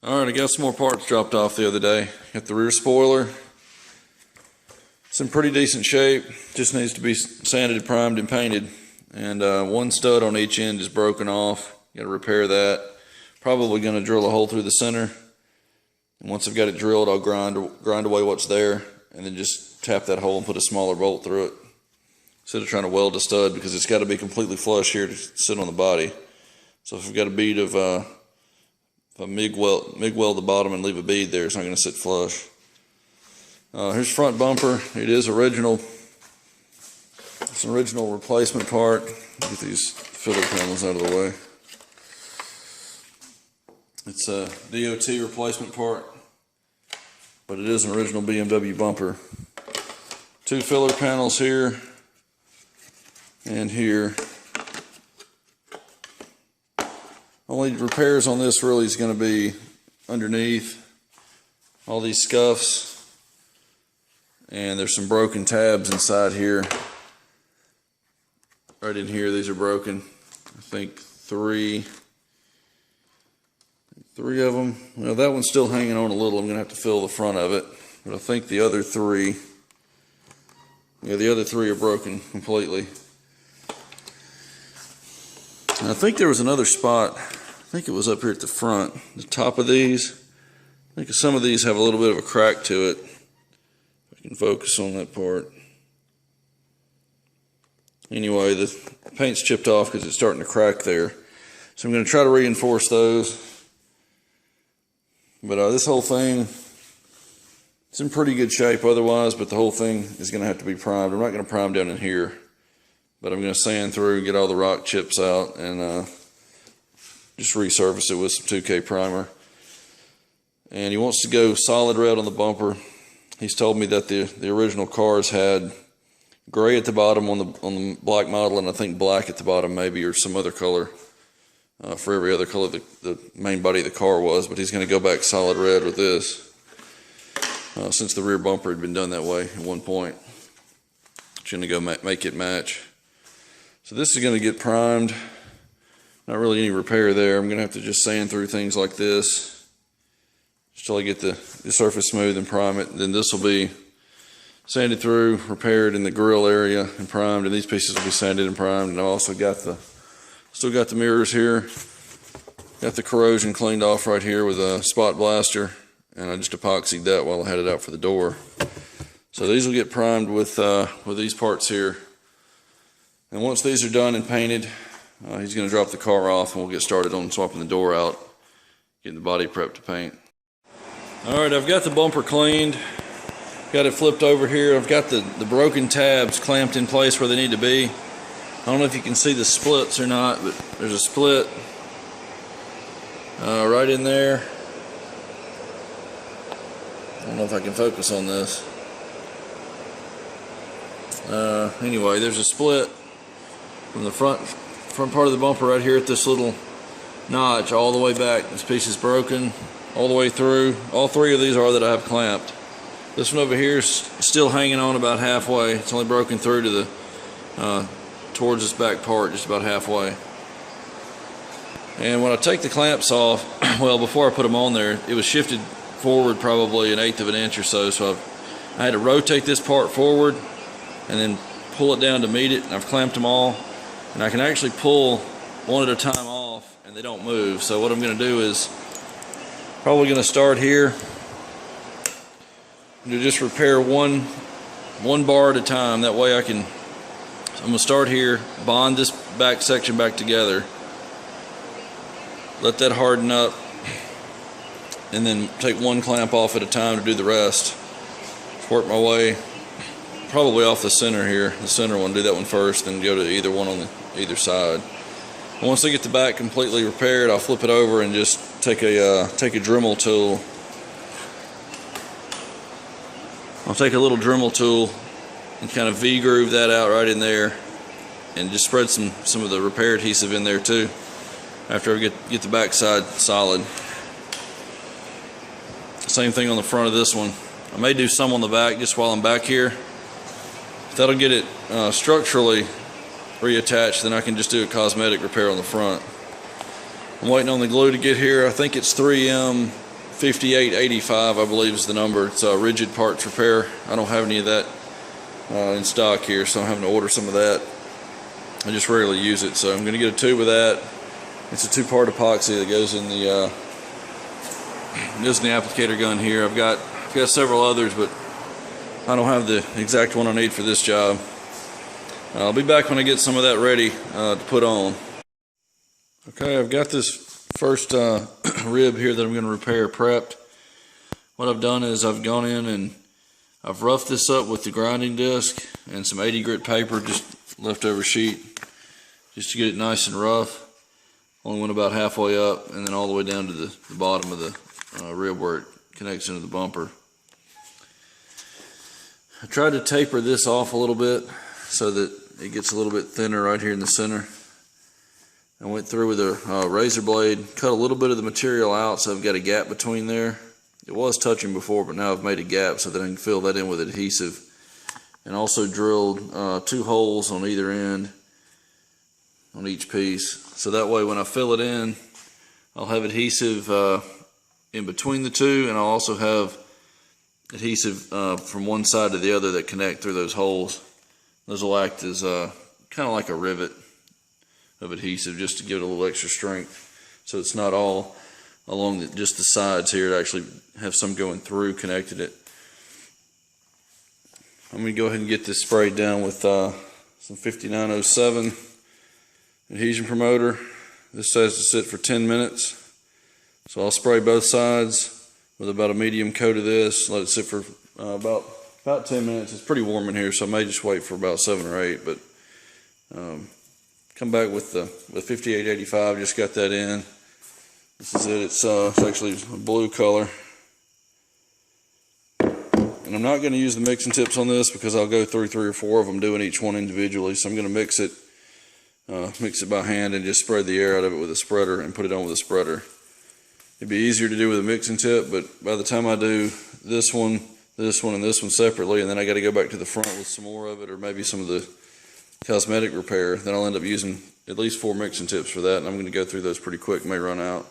Alright, I got some more parts dropped off the other day. Got the rear spoiler. It's in pretty decent shape. Just needs to be sanded, primed, and painted. And one stud on each end is broken off. Got to repair that. Probably going to drill a hole through the center. And once I've got it drilled, I'll grind away what's there, and then just tap that hole and put a smaller bolt through it. Instead of trying to weld a stud, because it's got to be completely flush here to sit on the body. So if I've got a bead of if I MIG weld the bottom and leave a bead there, it's not going to sit flush. Here's front bumper. It is original. It's an original replacement part. Get these filler panels out of the way. It's a DOT replacement part, but it is an original BMW bumper. Two filler panels here and here. Only repairs on this really is going to be underneath all these scuffs, and there's some broken tabs inside here. Right in here, these are broken. I think three of them. Well, that one's still hanging on a little. I'm going to have to fill the front of it, but I think the other three, the other three are broken completely. And I think there was another spot. I think it was up here at the front, the top of these. I think some of these have a little bit of a crack to it. If I can focus on that part. Anyway, the paint's chipped off because it's starting to crack there. So I'm going to try to reinforce those. But this whole thing, it's in pretty good shape otherwise, but the whole thing is going to have to be primed. I'm not going to prime down in here, but I'm going to sand through, get all the rock chips out, and just resurface it with some 2K primer. And he wants to go solid red on the bumper. He's told me that the original cars had gray at the bottom on the black model, and I think black at the bottom maybe, or some other color for every other color the main body of the car was. But he's going to go back solid red with this since the rear bumper had been done that way at one point. He's going to go make it match. So this is going to get primed. Not really any repair there. I'm going to have to just sand through things like this just till I get the surface smooth and prime it. Then this will be sanded through, repaired in the grill area and primed, and these pieces will be sanded and primed. And I've also got still got the mirrors here. Got the corrosion cleaned off right here with a spot blaster, and I just epoxied that while I had it out for the door. So these will get primed with these parts here. And once these are done and painted, he's going to drop the car off, and we'll get started on swapping the door out, getting the body prepped to paint. Alright, I've got the bumper cleaned, got it flipped over here. I've got the broken tabs clamped in place where they need to be. I don't know if you can see the splits or not, but there's a split right in there. I don't know if I can focus on this. Anyway, there's a split from the front part of the bumper right here at this little notch all the way back. This piece is broken all the way through. All three of these are that I have clamped. This one over here is still hanging on about halfway. It's only broken through to the towards this back part, just about halfway. And when I take the clamps off, well, before I put them on there, it was shifted forward probably 1/8 of an inch or so. So I had to rotate this part forward and then pull it down to meet it. And I've clamped them all. And I can actually pull one at a time off, and they don't move. So what I'm going to do is probably going to start here to just repair one bar at a time. That way I'm going to start here, bond this back section back together, let that harden up, and then take one clamp off at a time to do the rest. Work my way probably off the center here, the center one, do that one first, then go to either one on either side. Once I get the back completely repaired, I'll flip it over and just take a Dremel tool. I'll take a little Dremel tool and kind of V-groove that out right in there, and just spread some of the repair adhesive in there too after I get the back side solid. Same thing on the front of this one. I may do some on the back just while I'm back here. If that'll get it structurally reattached, then I can just do a cosmetic repair on the front. I'm waiting on the glue to get here. I think it's 3M 5885, I believe is the number. It's rigid parts repair. I don't have any of that in stock here, so I'm having to order some of that. I just rarely use it, so I'm going to get a tube of that. It's a 2-part epoxy that goes in the applicator gun here. I've got several others, but I don't have the exact one I need for this job. I'll be back when I get some of that ready to put on. Okay, I've got this first rib here that I'm going to repair prepped. What I've done is I've gone in and I've roughed this up with the grinding disc and some 80 grit paper, just leftover sheet, just to get it nice and rough. Only went about halfway up and then all the way down to the bottom of the rib where it connects into the bumper. I tried to taper this off a little bit so that it gets a little bit thinner right here in the center. I went through with a razor blade, cut a little bit of the material out so I've got a gap between there. It was touching before, but now I've made a gap so that I can fill that in with adhesive. And also drilled 2 holes on either end on each piece. So that way when I fill it in, I'll have adhesive in between the two, and I'll also have adhesive from one side to the other that connect through those holes. Those will act as kind of like a rivet of adhesive, just to give it a little extra strength, so it's not all along just the sides here. It actually have some going through, connected it. I'm going to go ahead and get this sprayed down with some 5907 adhesion promoter. This says to sit for 10 minutes, so I'll spray both sides with about a medium coat of this, let it sit for about 10 minutes. It's pretty warm in here, so I may just wait for about 7 or 8, but come back with the 5885. Just got that in. This is it. It's actually a blue color, and I'm not going to use the mixing tips on this because I'll go through 3 or 4 of them doing each one individually. So I'm going to mix it by hand and just spread the air out of it with a spreader and put it on with a spreader. It'd be easier to do with a mixing tip, but by the time I do this one, and this one separately, and then I got to go back to the front with some more of it, or maybe some of the cosmetic repair, then I'll end up using at least 4 mixing tips for that, and I'm going to go through those pretty quick. May run out.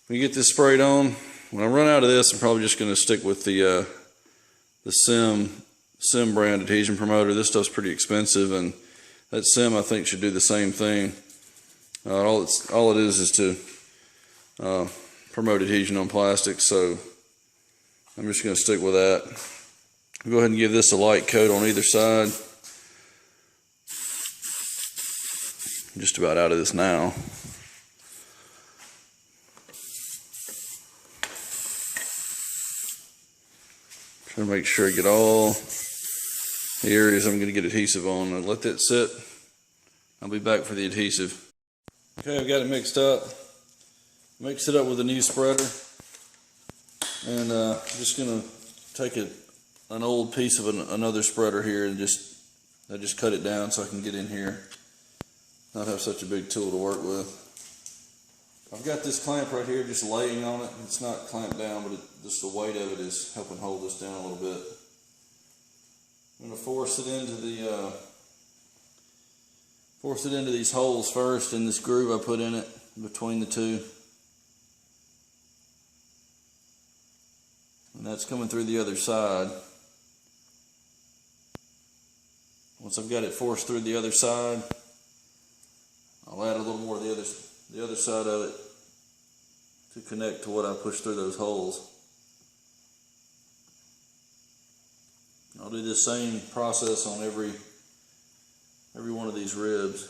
When you get this sprayed on, when I run out of this, I'm probably just going to stick with the Sim brand adhesion promoter. This stuff's pretty expensive, and that Sim I think should do the same thing. All it is to promote adhesion on plastic, so I'm just going to stick with that. I'll go ahead and give this a light coat on either side. I'm just about out of this now. Trying to make sure I get all the areas I'm going to get adhesive on. I'll let that sit. I'll be back for the adhesive. Okay, I've got it mixed up. Mix it up with a new spreader. And I'm just going to take an old piece of another spreader here and I just cut it down so I can get in here. Not have such a big tool to work with. I've got this clamp right here just laying on it. It's not clamped down, but just the weight of it is helping hold this down a little bit. I'm going to force it into these holes first in this groove I put in it between the two. And that's coming through the other side. Once I've got it forced through the other side, I'll add a little more of the other side of it to connect to what I pushed through those holes. I'll do the same process on every one of these ribs.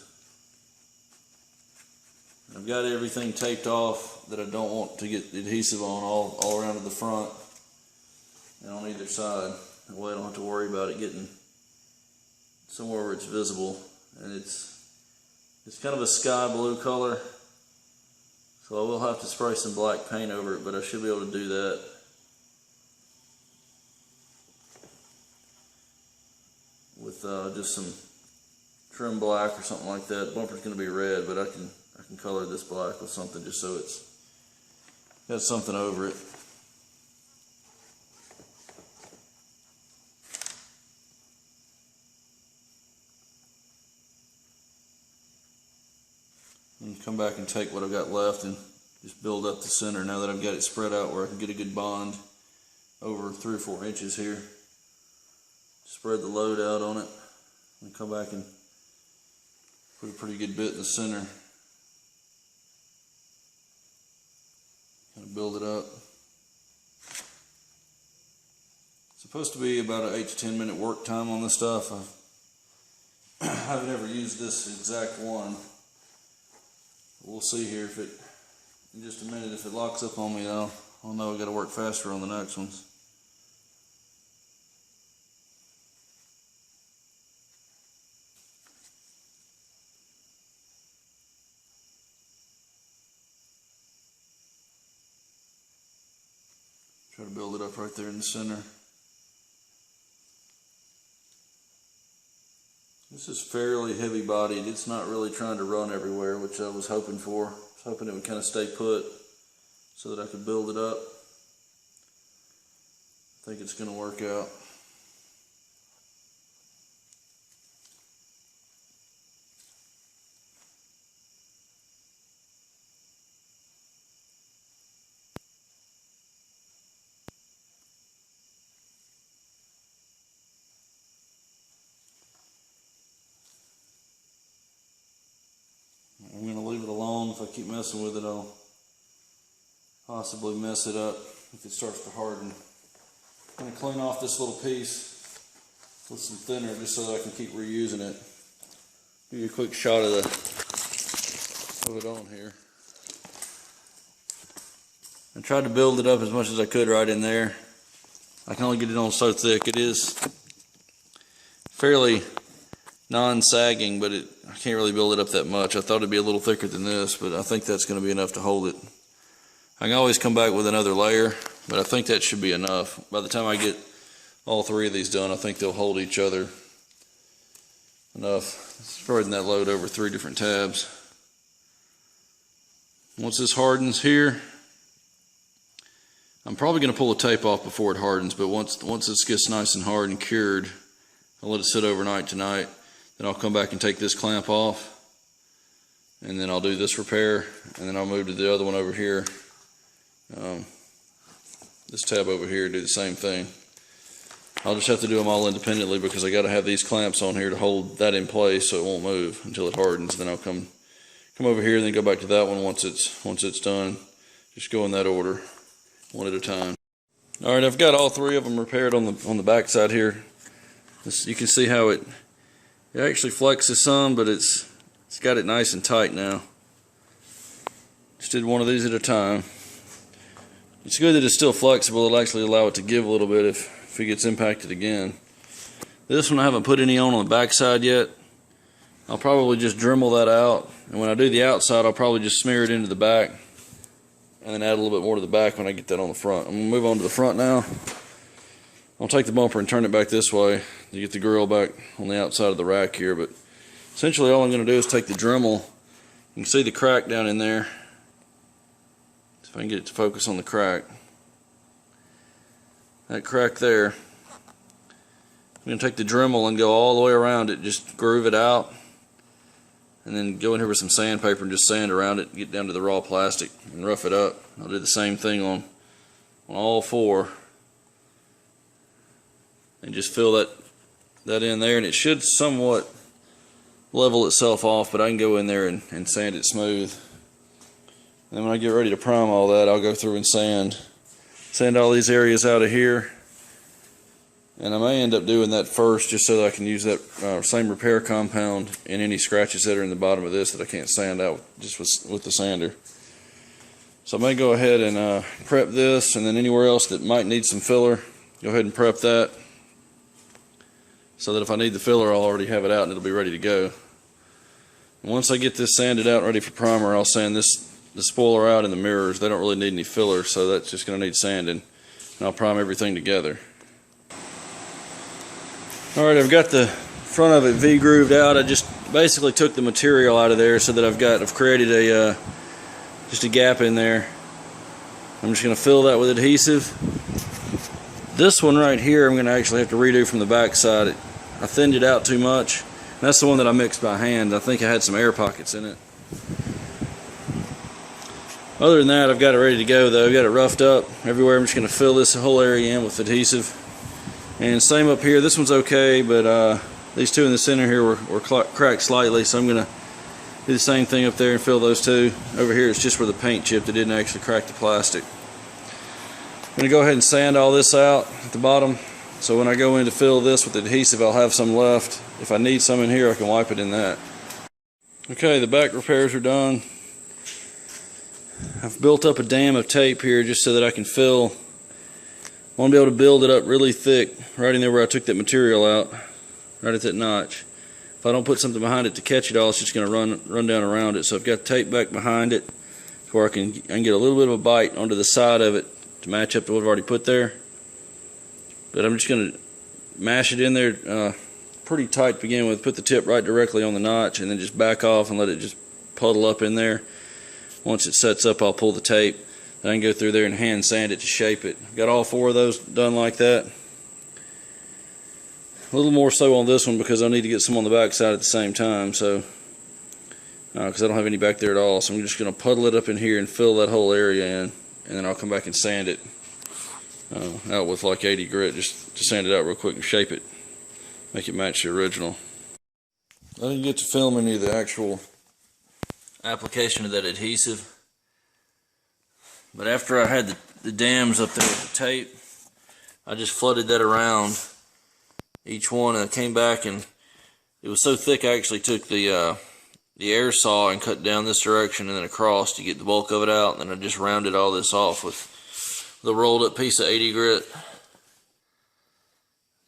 I've got everything taped off that I don't want to get adhesive on all around to the front and on either side. That way I don't have to worry about it getting somewhere where it's visible. And it's kind of a sky blue color, so I will have to spray some black paint over it, but I should be able to do that. With just some trim black or something like that. The bumper's going to be red, but I can color this black with something just so it's got something over it. And come back and take what I've got left and just build up the center now that I've got it spread out where I can get a good bond over 3 or 4 inches here. Spread the load out on it and come back and put a pretty good bit in the center. Kind of build it up. It's supposed to be about an 8 to 10 minute work time on this stuff. I haven't ever used this exact one. We'll see here if it, in just a minute, if it locks up on me, I'll know I got to work faster on the next ones. Try to build it up right there in the center. This is fairly heavy bodied. It's not really trying to run everywhere, which I was hoping for. I was hoping it would kind of stay put so that I could build it up. I think it's going to work out. I'm going to leave it alone. If I keep messing with it, I'll possibly mess it up if it starts to harden. I'm going to clean off this little piece with some thinner just so that I can keep reusing it. Give you a quick shot of it on here. I tried to build it up as much as I could right in there. I can only get it on so thick. It is fairly non-sagging, but I can't really build it up that much. I thought it'd be a little thicker than this, but I think that's going to be enough to hold it. I can always come back with another layer, but I think that should be enough. By the time I get all 3 of these done, I think they'll hold each other enough. Spreading that load over 3 different tabs. Once this hardens here, I'm probably going to pull the tape off before it hardens, but once this gets nice and hard and cured, I'll let it sit overnight tonight. Then I'll come back and take this clamp off, and then I'll do this repair, and then I'll move to the other one over here. This tab over here, do the same thing. I'll just have to do them all independently because I got to have these clamps on here to hold that in place so it won't move until it hardens. Then I'll come over here and then go back to that one once it's done. Just go in that order, one at a time. All right, I've got all 3 of them repaired on the back side here. You can see how it actually flexes some, but it's got it nice and tight now. Just did one of these at a time. It's good that it's still flexible. It'll actually allow it to give a little bit if it gets impacted again. This one I haven't put any on the back side yet. I'll probably just Dremel that out, and when I do the outside, I'll probably just smear it into the back and then add a little bit more to the back when I get that on the front. I'm going to move on to the front now. I'll take the bumper and turn it back this way to get the grill back on the outside of the rack here, but essentially all I'm going to do is take the Dremel. You can see the crack down in there. If I can get it to focus on the crack. That crack there. I'm going to take the Dremel and go all the way around it, just groove it out, and then go in here with some sandpaper and just sand around it, get down to the raw plastic and rough it up. I'll do the same thing on all 4. And just fill that in there, and it should somewhat level itself off, but I can go in there and sand it smooth. And then when I get ready to prime all that, I'll go through and sand all these areas out of here. And I may end up doing that first just so that I can use that same repair compound in any scratches that are in the bottom of this that I can't sand out just with the sander. So I may go ahead and prep this, and then anywhere else that might need some filler, go ahead and prep that, so that if I need the filler, I'll already have it out and it'll be ready to go. And once I get this sanded out and ready for primer, I'll sand the spoiler out in the mirrors. They don't really need any filler, so that's just going to need sanding. And I'll prime everything together. Alright, I've got the front of it V-grooved out. I just basically took the material out of there so that I've created just a gap in there. I'm just going to fill that with adhesive. This one right here I'm going to actually have to redo from the back side. I thinned it out too much. That's the one that I mixed by hand. I think I had some air pockets in it. Other than that, I've got it ready to go though. I've got it roughed up everywhere. I'm just going to fill this whole area in with adhesive. And same up here. This one's okay, but these two in the center here were cracked slightly, so I'm going to do the same thing up there and fill those two. Over here it's just where the paint chipped. It didn't actually crack the plastic. I'm going to go ahead and sand all this out at the bottom, so when I go in to fill this with adhesive, I'll have some left. If I need some in here, I can wipe it in that. Okay, the back repairs are done. I've built up a dam of tape here just so that I can fill. I want to be able to build it up really thick right in there where I took that material out, right at that notch. If I don't put something behind it to catch it all, it's just going to run down around it. So I've got tape back behind it where I can get a little bit of a bite onto the side of it to match up to what I've already put there. But I'm just going to mash it in there pretty tight to begin with. Put the tip right directly on the notch and then just back off and let it just puddle up in there. Once it sets up, I'll pull the tape. Then I can go through there and hand sand it to shape it. Got all 4 of those done like that. A little more so on this one because I need to get some on the back side at the same time, so because I don't have any back there at all. So I'm just going to puddle it up in here and fill that whole area in, and then I'll come back and sand it out with like 80 grit, just to sand it out real quick and shape it, make it match the original. I didn't get to film any of the actual application of that adhesive, but after I had the dams up there with the tape, I just flooded that around each one, and I came back and it was so thick I actually took the air saw and cut down this direction and then across to get the bulk of it out, and then I just rounded all this off with the rolled up piece of 80 grit.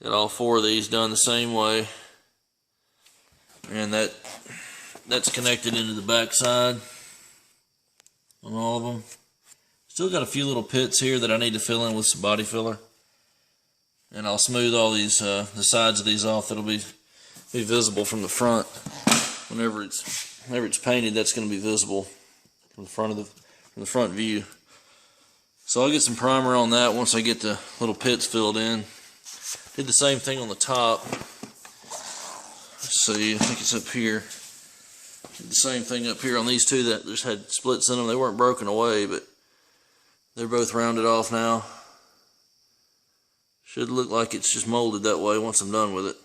Got all 4 of these done the same way, and that's connected into the back side on all of them. Still got a few little pits here that I need to fill in with some body filler. And I'll smooth all these the sides of these off. That'll be visible from the front. Whenever it's painted, that's going to be visible from the front view. So I'll get some primer on that once I get the little pits filled in. Did the same thing on the top. Let's see, I think it's up here. Did the same thing up here on these two that just had splits in them. They weren't broken away, but they're both rounded off now. Should look like it's just molded that way once I'm done with it.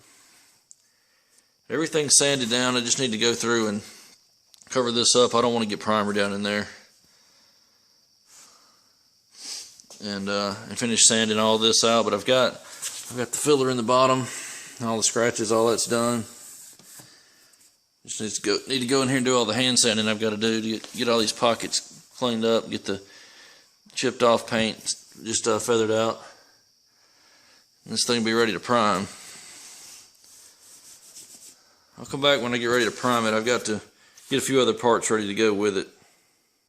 Everything's sanded down. I just need to go through and cover this up. I don't want to get primer down in there. And finish sanding all this out. But I've got the filler in the bottom. All the scratches, all that's done. Just need to go in here and do all the hand sanding I've got to do to get all these pockets cleaned up, get the chipped off paint just feathered out. This thing will be ready to prime. I'll come back when I get ready to prime it. I've got to get a few other parts ready to go with it.